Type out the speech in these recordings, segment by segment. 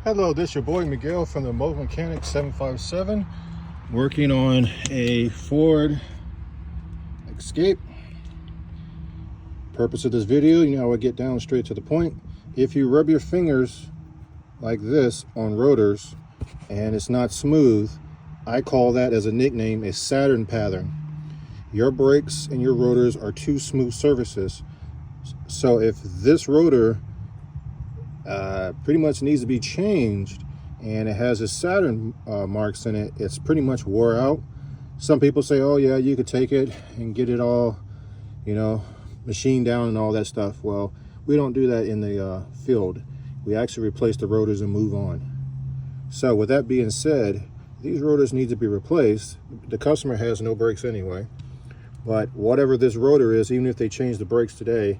Hello, this is your boy Miguel from the Mobile Mechanic 757, working on a Ford Escape. Purpose of this video, you know, I get down straight to the point. If you rub your fingers like this on rotors and it's not smooth, I call that as a nickname a Saturn pattern. Your brakes and your rotors are two smooth surfaces. So if this rotor pretty much needs to be changed and it has a Saturn marks in it, it's pretty much wore out. Some people say, oh yeah, you could take it and get it all, you know, machined down and all that stuff. Well, we don't do that in the field. We actually replace the rotors and move on. So with that being said, these rotors need to be replaced. The customer has no brakes anyway, but whatever this rotor is, even if they change the brakes today,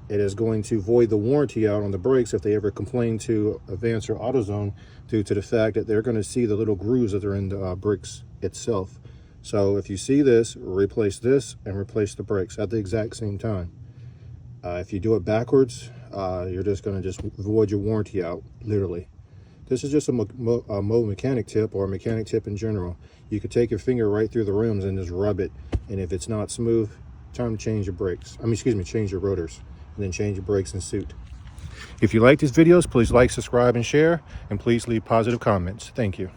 it is going to void the warranty out on the brakes if they ever complain to Advance or AutoZone, due to the fact that they're going to see the little grooves that are in the brakes itself. So if you see this, replace this and replace the brakes at the exact same time. If you do it backwards, you're just going to void your warranty out, literally. This is just a mobile mechanic tip, or a mechanic tip in general. You could take your finger right through the rims and just rub it, and if it's not smooth, time to change your brakes. Change your rotors, and then change your brakes and suit. If you like these videos, please like, subscribe, and share, and please leave positive comments. Thank you.